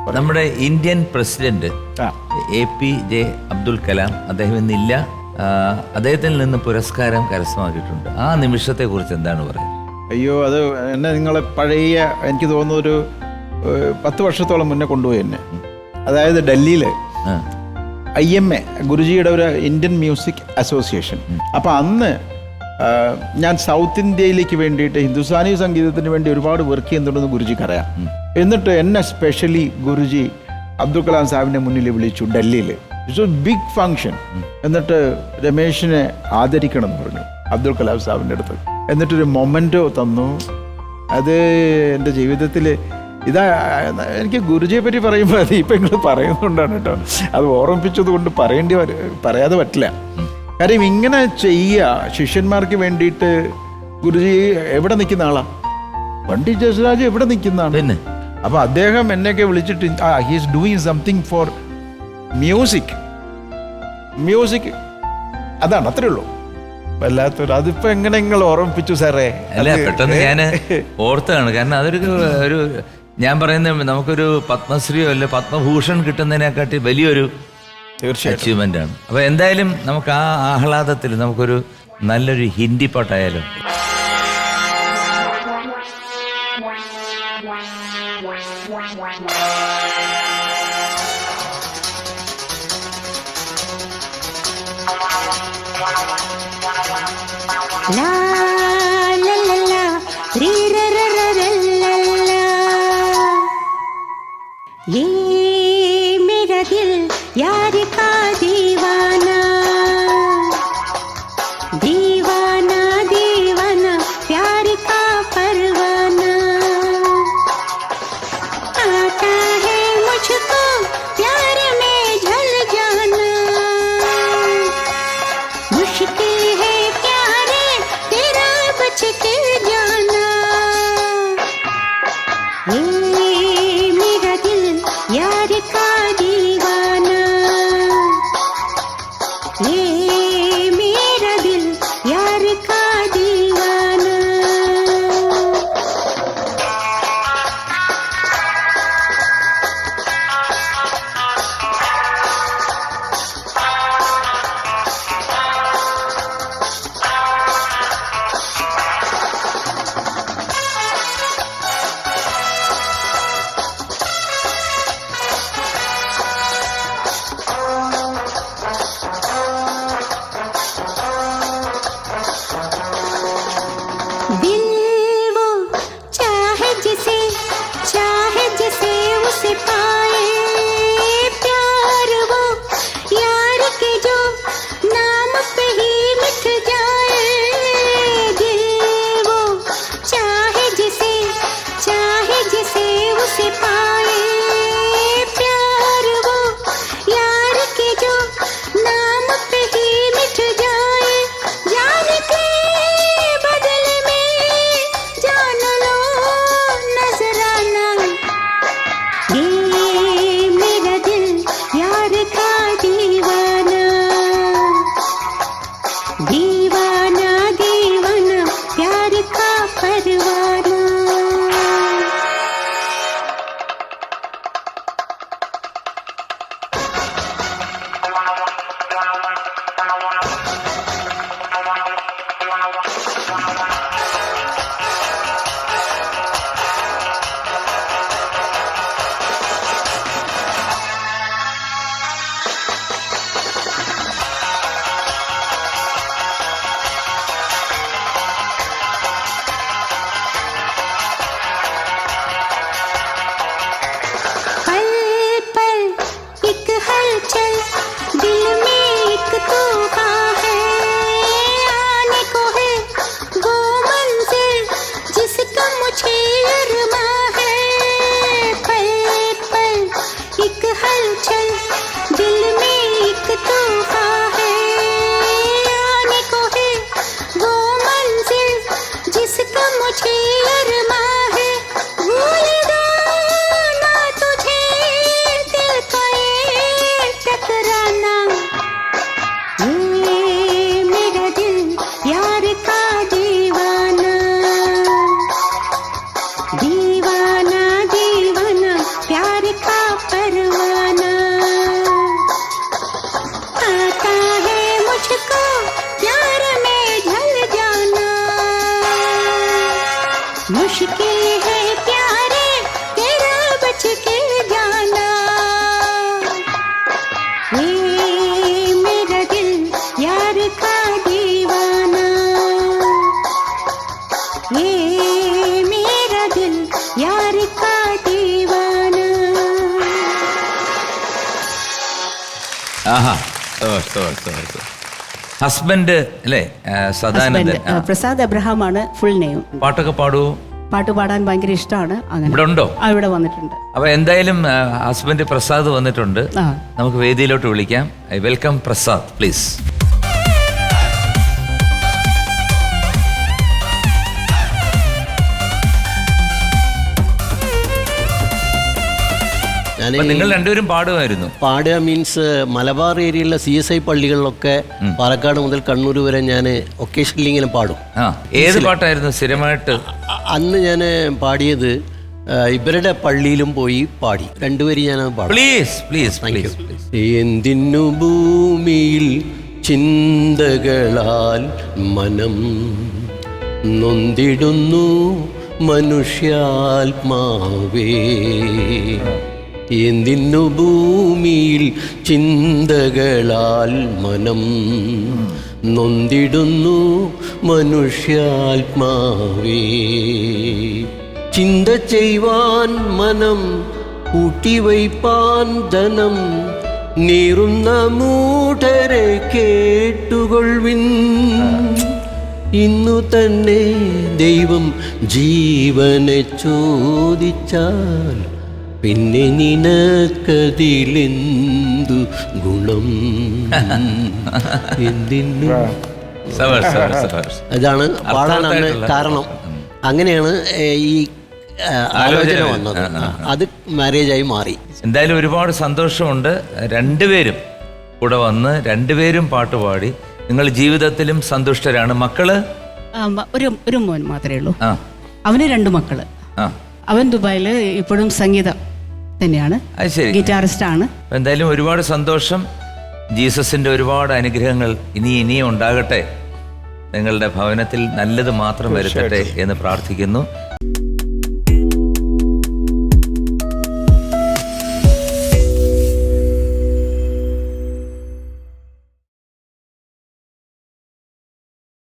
നമ്മുടെ Indian president APJ Abdul Kalam അദ്ദേഹം ഇന്നില്ല. അദ്ദേഹത്തിൽ നിന്ന് പുരസ്കാരം കരസ്ഥമാക്കിയിട്ടുണ്ട്. ആ നിമിഷത്തെ കുറിച്ച് എന്താണ് പറയുന്നത്? അയ്യോ, അത് എന്നെ നിങ്ങൾ പഴയ, എനിക്ക് തോന്നുന്നു ഒരു 10 വർഷത്തോളം മുന്നേ കൊണ്ടുപോയി എന്നെ. അതായത് ഡൽഹിയിൽ IMA ഗുരുജിയുടെ ഒരു ഇന്ത്യൻ മ്യൂസിക് അസോസിയേഷൻ. അപ്പം അന്ന് ഞാൻ സൗത്ത് ഇന്ത്യയിലേക്ക് വേണ്ടിയിട്ട് ഹിന്ദുസ്ഥാനി സംഗീതത്തിന് വേണ്ടി ഒരുപാട് വർക്ക് ചെയ്യുന്നുണ്ടെന്ന് ഗുരുജിക്ക് അറിയാം. എന്നിട്ട് എന്നെ സ്പെഷ്യലി ഗുരുജി അബ്ദുൽ കലാം സാഹിബിൻ്റെ മുന്നിൽ വിളിച്ചു ഡൽഹിയിൽ. It's a big function. എന്നിട്ട് രമേശിനെ ആദരിക്കണം എന്ന് പറഞ്ഞു അബ്ദുൽ കലാം സാഹിബിൻ്റെ അടുത്ത്. എന്നിട്ടൊരു മൊമെൻറ്റോ തന്നു. അത് എൻ്റെ ജീവിതത്തിൽ ഇതാ, എനിക്ക് ഗുരുജിയെ പറ്റി പറയുമ്പോൾ അത് ഇപ്പം നിങ്ങൾ പറയുന്നതുകൊണ്ടാണ് കേട്ടോ, അത് ഓർമ്മിപ്പിച്ചത് കൊണ്ട് പറയാതെ പറ്റില്ല. കാര്യം ഇങ്ങനെ ചെയ്യുക ശിഷ്യന്മാർക്ക് വേണ്ടിയിട്ട്. ഗുരുജി എവിടെ നിൽക്കുന്ന ആളാ? പണ്ഡിറ്റ് ജസ്രാജ് എവിടെ നിൽക്കുന്നതാണ്. പിന്നെ അപ്പോൾ അദ്ദേഹം എന്നെയൊക്കെ വിളിച്ചിട്ട് he is doing something for music. അതാണ്, അത്രേ ഉള്ളൂ. വല്ലാത്തൊരു, അതിപ്പോൾ എങ്ങനെ നിങ്ങൾ ഓർമ്മിപ്പിച്ചു സാറേ? അല്ല, പെട്ടെന്ന് ഞാൻ ഓർത്താണ്. കാരണം ഒരു ഞാൻ പറയുന്നത് നമുക്കൊരു പത്മശ്രീയോ അല്ലെ പത്മഭൂഷൺ കിട്ടുന്നതിനെക്കാട്ടി വലിയൊരു അച്ചീവ്മെന്റ് ആണ്. അപ്പൊ എന്തായാലും നമുക്ക് ആ ആഹ്ലാദത്തിൽ നമുക്കൊരു നല്ലൊരു ഹിന്ദി പാട്ടായാലും. ये मेरा दिल यार का दीवाना, दीवाना दीवाना प्यार का परवाना, आता है मुझको प्यार में ढल जाना, मुश्किल है प्यारे तेरा बच के जाना। यार का दीवाना, परवाना आता है मुझको प्यार में ढल जाना मुश्किल है प्यारे तेरा बच के जाना ये मेरा दिल यार का दीवाना ये मेरा दिल यार का दीवाना ആഹാ ഹസ്ബൻഡ് അല്ലേ സദാനന്ദൻ. പ്രസാദ് അബ്രഹാമാണ് ഫുൾ നെയിം. പാട്ടൊക്കെ പാടുവോ? പാട്ട് പാടാൻ ഭയങ്കര ഇഷ്ടമാണ്. അങ്ങനെ ഇവിടെ ഉണ്ടോ? ഇവിടെ വന്നിട്ടുണ്ട്. അപ്പൊ എന്തായാലും ഹസ്ബൻഡ് പ്രസാദ് വന്നിട്ടുണ്ട്. ആ. നമുക്ക് വേദിയിലോട്ട് വിളിക്കാം. I welcome Prasad, please. നിങ്ങൾ രണ്ടുപേരും പാടുമായിരുന്നു? പാടുക മീൻസ് മലബാർ ഏരിയയിലെ CSI പള്ളികളിലൊക്കെ പാലക്കാട് മുതൽ കണ്ണൂർ വരെ ഞാൻ ഒക്കേഷണലി ഇങ്ങനെ പാടും. ഏത് പാട്ടായിരുന്നു സ്ഥിരമായിട്ട്? അന്ന് ഞാൻ പാടിയത് ഇവരുടെ പള്ളിയിലും പോയി പാടി. രണ്ടുപേരും ഞാൻ പാടും. Please please please. എന്തിനു ഭൂമിയിൽ ചിന്തകളാൽ മനം നൊന്തിടുന്നു മനുഷ്യാത്മാവേ എന്തിനു ഭൂമിയിൽ ചിന്തകളാൽ മനം നൊന്തിടുന്നു മനുഷ്യാത്മാവേ ചിന്ത ചെയ്യുവാൻ മനം കൂട്ടിവയ്പാൻ ധനം നീറുന്ന മൂഢരെ കേട്ടുകൊള്ളുവിൻ ഇന്നു തന്നെ ദൈവം ജീവനെ ചോദിച്ചാൽ പിന്നെ നിനക്കതിലെന്തു ഗുണം എന്തിനു. അതാണ് പാടാനാണ് കാരണം. അങ്ങനെയാണ് ഈ ആലോചന വന്നത്. അത് മാരേജായി മാറി. എന്തായാലും ഒരുപാട് സന്തോഷമുണ്ട്. രണ്ടുപേരും കൂടെ വന്ന് രണ്ടുപേരും പാട്ട് പാടി. നിങ്ങൾ ജീവിതത്തിലും സന്തുഷ്ടരാണ്. മക്കള്? ഒരു മോൻ മാത്രമേ ഉള്ളൂ. അവന് 2 മക്കള്. അവൻ ദുബായിൽ ഇപ്പോഴും സംഗീതം തന്നെയാണ്, ഗിറ്റാറിസ്റ്റ് ആണ്. എന്തായാലും ഒരുപാട് സന്തോഷം. ജീസസിന്റെ ഒരുപാട് അനുഗ്രഹങ്ങൾ ഇനിയും ഉണ്ടാകട്ടെ. നിങ്ങളുടെ ഭവനത്തിൽ നല്ലത് മാത്രം വരുത്തട്ടെ എന്ന് പ്രാർത്ഥിക്കുന്നു.